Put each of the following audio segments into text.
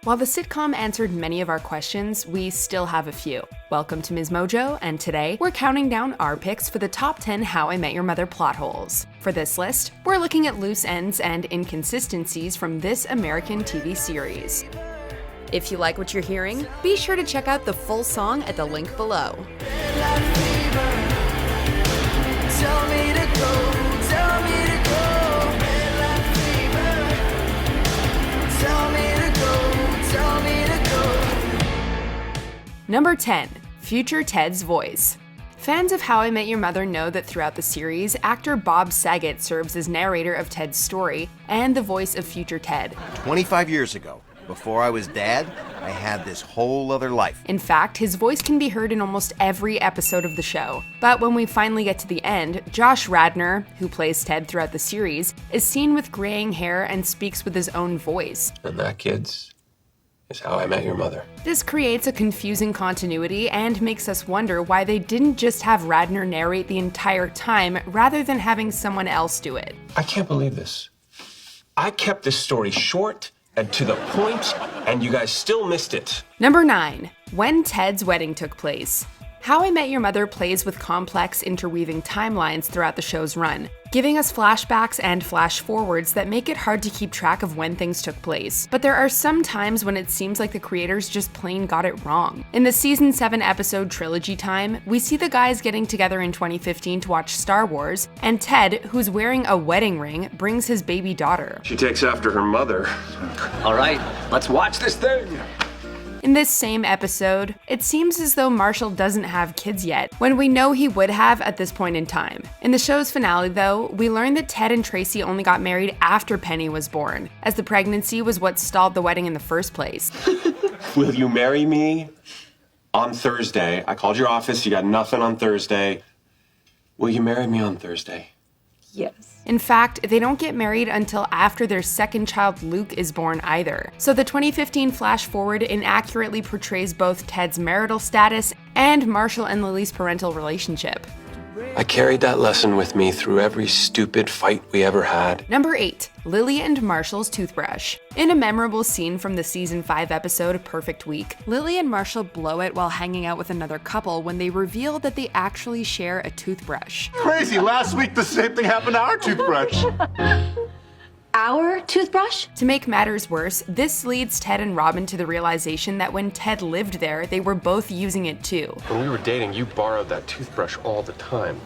While the sitcom answered many of our questions, we still have a few. Welcome to MsMojo, and today we're counting down our picks for the top 10 How I Met Your Mother plot holes. For this list, we're looking at loose ends and inconsistencies from this American TV series. If you like what you're hearing, be sure to check out the full song at the link below. Number 10. Future Ted's voice. Fans of How I Met Your Mother know that throughout the series, actor Bob Saget serves as narrator of Ted's story and the voice of future Ted. 25 years ago, before I was dad, I had this whole other life. In fact, his voice can be heard in almost every episode of the show. But when we finally get to the end, Josh Radnor, who plays Ted throughout the series, is seen with graying hair and speaks with his own voice. And that, kids, is How I Met Your Mother. This creates a confusing continuity and makes us wonder why they didn't just have Radnor narrate the entire time rather than having someone else do it. I can't believe this. I kept this story short and to the point, and you guys still missed it. Number 9. When Ted's wedding took place. How I Met Your Mother plays with complex interweaving timelines throughout the show's run, giving us flashbacks and flash forwards that make it hard to keep track of when things took place. But there are some times when it seems like the creators just plain got it wrong. In the season 7 episode Trilogy Time, we see the guys getting together in 2015 to watch Star Wars, and Ted, who's wearing a wedding ring, brings his baby daughter. She takes after her mother. All right, let's watch this thing. In this same episode, it seems as though Marshall doesn't have kids yet, when we know he would have at this point in time. In the show's finale, though, we learn that Ted and Tracy only got married after Penny was born, as the pregnancy was what stalled the wedding in the first place. Will you marry me on Thursday? I called your office, you got nothing on Thursday. Will you marry me on Thursday? Yes. In fact, they don't get married until after their second child, Luke, is born either. So the 2015 flash forward inaccurately portrays both Ted's marital status and Marshall and Lily's parental relationship. I carried that lesson with me through every stupid fight we ever had. Number 8. Lily and Marshall's toothbrush. In a memorable scene from the season 5 episode Perfect Week, Lily and Marshall blow it while hanging out with another couple when they reveal that they actually share a toothbrush. Crazy, last week the same thing happened to our toothbrush. Our toothbrush? To make matters worse, this leads Ted and Robin to the realization that when Ted lived there, they were both using it too. When we were dating, you borrowed that toothbrush all the time.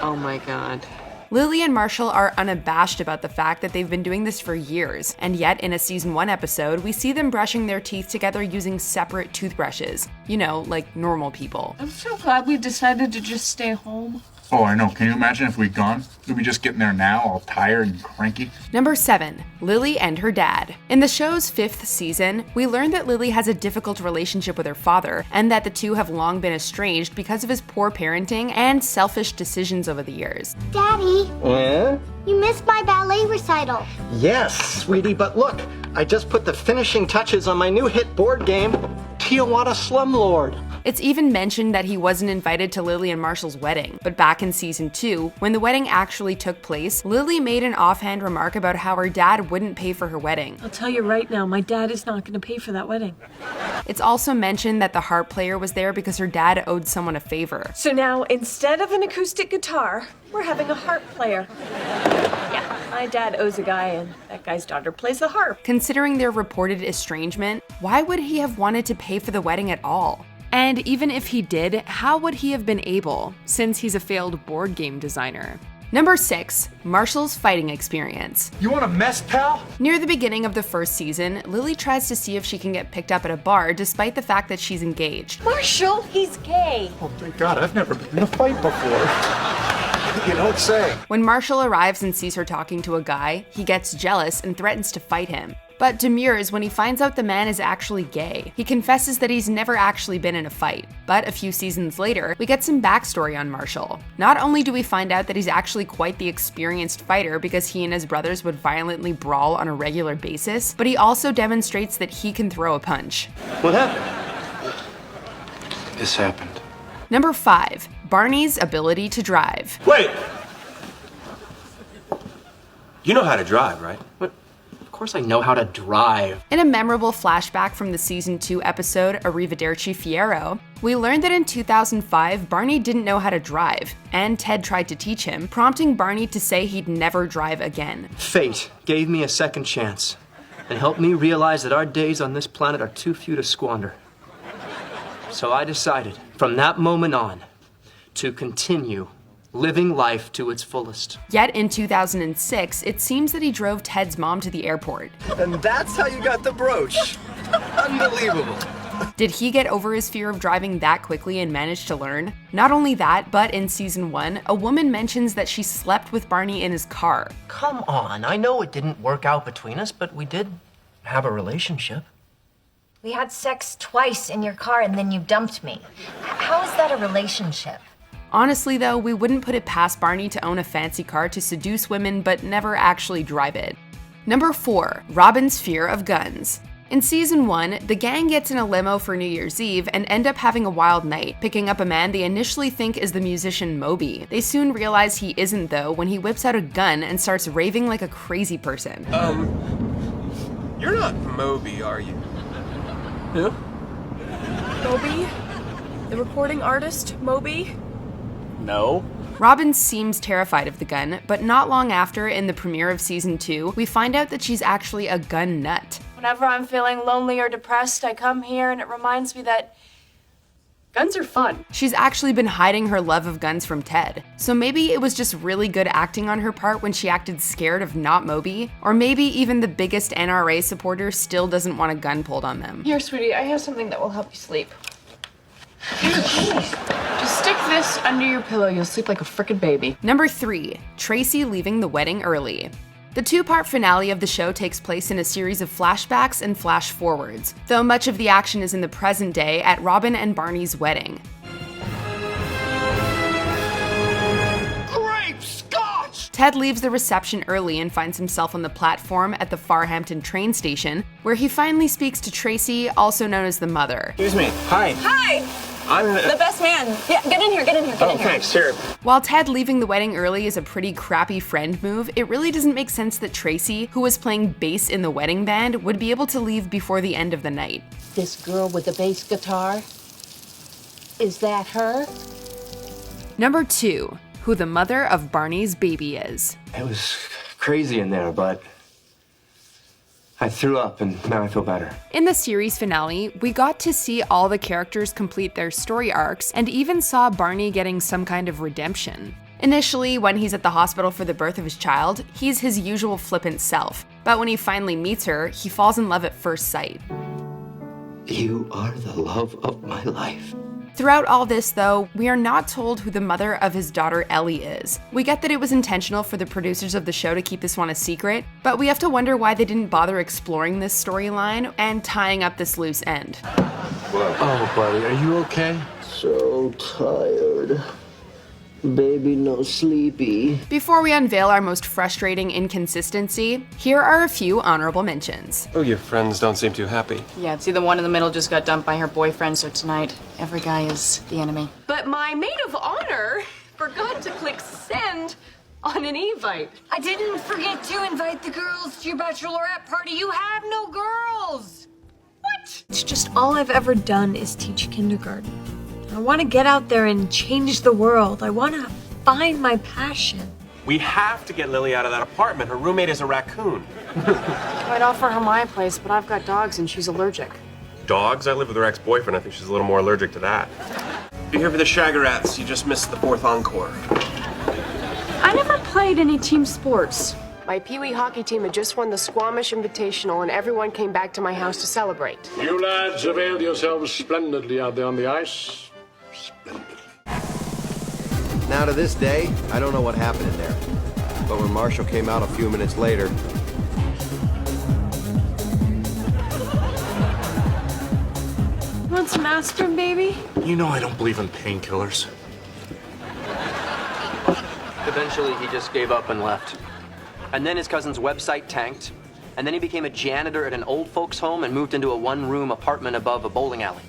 Oh my God. Lily and Marshall are unabashed about the fact that they've been doing this for years, and yet in a season 1 episode, we see them brushing their teeth together using separate toothbrushes. You know, like normal people. I'm so glad we decided to just stay home. Oh, I know. Can you imagine if we'd gone? We'd be just getting there now, all tired and cranky. Number 7. Lily and her dad. In the show's 5th season, we learn that Lily has a difficult relationship with her father, and that the two have long been estranged because of his poor parenting and selfish decisions over the years. Daddy, Yeah? you missed my ballet recital. Yes, sweetie, but look, I just put the finishing touches on my new hit board game, Tijuana Slumlord. It's even mentioned that he wasn't invited to Lily and Marshall's wedding. But back in season 2, when the wedding actually took place, Lily made an offhand remark about how her dad wouldn't pay for her wedding. I'll tell you right now, my dad is not going to pay for that wedding. It's also mentioned that the harp player was there because her dad owed someone a favor. So now, instead of an acoustic guitar, we're having a harp player. Yeah, my dad owes a guy, and that guy's daughter plays the harp. Considering their reported estrangement, why would he have wanted to pay for the wedding at all? And even if he did, how would he have been able, since he's a failed board game designer? Number 6. Marshall's fighting experience. You want a mess, pal? Near the beginning of the first season, Lily tries to see if she can get picked up at a bar despite the fact that she's engaged. Marshall, he's gay. Oh, thank God, I've never been in a fight before. You don't say. When Marshall arrives and sees her talking to a guy, he gets jealous and threatens to fight him. But demurs when he finds out the man is actually gay. He confesses that he's never actually been in a fight. But a few seasons later, we get some backstory on Marshall. Not only do we find out that he's actually quite the experienced fighter because he and his brothers would violently brawl on a regular basis, but he also demonstrates that he can throw a punch. What happened? This happened. Number 5. Barney's ability to drive. Wait! You know how to drive, right? What? Of course I know how to drive. In a memorable flashback from the season 2 episode Arrivederci Fiero, we learned that in 2005, Barney didn't know how to drive, and Ted tried to teach him, prompting Barney to say he'd never drive again. Fate gave me a second chance and helped me realize that our days on this planet are too few to squander. So I decided, from that moment on, to continue living life to its fullest. Yet in 2006, it seems that he drove Ted's mom to the airport. And that's how you got the brooch. Unbelievable. Did he get over his fear of driving that quickly and manage to learn? Not only that, but in season 1, a woman mentions that she slept with Barney in his car. Come on, I know it didn't work out between us, but we did have a relationship. We had sex twice in your car and then you dumped me. How is that a relationship? Honestly though, we wouldn't put it past Barney to own a fancy car to seduce women but never actually drive it. Number 4, Robin's fear of guns. In season 1, the gang gets in a limo for New Year's Eve and end up having a wild night, picking up a man they initially think is the musician Moby. They soon realize he isn't though when he whips out a gun and starts raving like a crazy person. You're not Moby, are you? Who? Moby? The recording artist, Moby? No. Robin seems terrified of the gun, but not long after, in the premiere of season 2, we find out that she's actually a gun nut. Whenever I'm feeling lonely or depressed, I come here and it reminds me that guns are fun. She's actually been hiding her love of guns from Ted. So maybe it was just really good acting on her part when she acted scared of not Moby, or maybe even the biggest NRA supporter still doesn't want a gun pulled on them. Here, sweetie, I have something that will help you sleep. Here, please. Just stick this under your pillow. You'll sleep like a frickin' baby. Number 3, Tracy leaving the wedding early. The 2-part finale of the show takes place in a series of flashbacks and flash forwards, though much of the action is in the present day at Robin and Barney's wedding. Grape Scotch! Ted leaves the reception early and finds himself on the platform at the Farhampton train station, where he finally speaks to Tracy, also known as the mother. Excuse me. Hi. Hi! I'm The best man. Yeah, get in here, get in here, get in here. thanks. Here. While Ted leaving the wedding early is a pretty crappy friend move, it really doesn't make sense that Tracy, who was playing bass in the wedding band, would be able to leave before the end of the night. This girl with the bass guitar, is that her? Number 2, who the mother of Barney's baby is. It was crazy in there, but I threw up and now I feel better. In the series finale, we got to see all the characters complete their story arcs and even saw Barney getting some kind of redemption. Initially, when he's at the hospital for the birth of his child, he's his usual flippant self, but when he finally meets her, he falls in love at first sight. You are the love of my life. Throughout all this, though, we are not told who the mother of his daughter Ellie is. We get that it was intentional for the producers of the show to keep this one a secret, but we have to wonder why they didn't bother exploring this storyline and tying up this loose end. Oh, buddy, are you okay? So tired. Baby, no sleepy. Before we unveil our most frustrating inconsistency, here are a few honorable mentions. Oh, your friends don't seem too happy. Yeah, see, the one in the middle just got dumped by her boyfriend, so tonight, every guy is the enemy. But my maid of honor forgot to click send on an evite. I didn't forget to invite the girls to your bachelorette party. You have no girls. What? It's just all I've ever done is teach kindergarten. I want to get out there and change the world. I want to find my passion. We have to get Lily out of that apartment. Her roommate is a raccoon. I'd offer her my place, but I've got dogs and she's allergic. Dogs? I live with her ex-boyfriend. I think she's a little more allergic to that. If you're here for the Shaggerats, you just missed the 4th encore. I never played any team sports. My Pee-wee hockey team had just won the Squamish Invitational and everyone came back to my house to celebrate. You lads availed yourselves splendidly out there on the ice. Now to this day, I don't know what happened in there. But when Marshall came out a few minutes later... Want some aspirin, baby? You know I don't believe in painkillers. Eventually, he just gave up and left. And then his cousin's website tanked. And then he became a janitor at an old folks' home and moved into a one-room apartment above a bowling alley.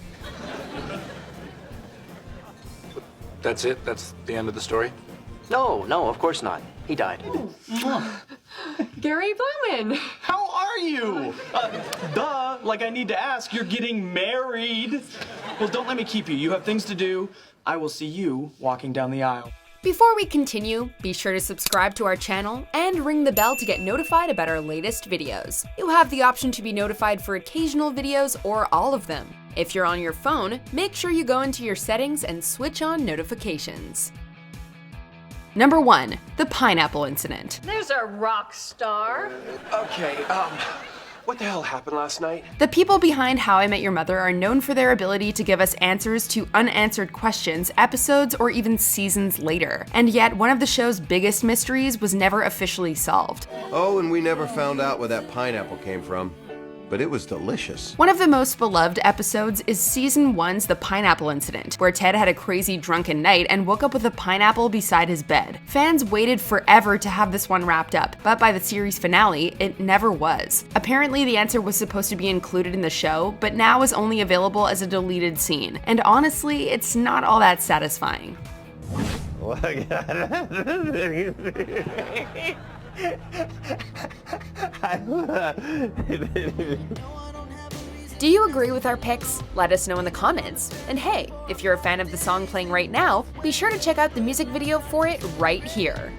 That's it? That's the end of the story? No, of course not. He died. Gary Bowman. How are you? Duh, like I need to ask, you're getting married. Well, don't let me keep you. You have things to do. I will see you walking down the aisle. Before we continue, be sure to subscribe to our channel and ring the bell to get notified about our latest videos. You'll have the option to be notified for occasional videos or all of them. If you're on your phone, make sure you go into your settings and switch on notifications. Number 1. The pineapple incident. There's a rock star. Okay, what the hell happened last night? The people behind How I Met Your Mother are known for their ability to give us answers to unanswered questions episodes or even seasons later. And yet, one of the show's biggest mysteries was never officially solved. Oh, and we never found out where that pineapple came from. But it was delicious. One of the most beloved episodes is Season 1's The Pineapple Incident, where Ted had a crazy drunken night and woke up with a pineapple beside his bed. Fans waited forever to have this one wrapped up, but by the series finale, it never was. Apparently, the answer was supposed to be included in the show, but now is only available as a deleted scene. And honestly, it's not all that satisfying. Do you agree with our picks? Let us know in the comments. And hey, if you're a fan of the song playing right now, be sure to check out the music video for it right here.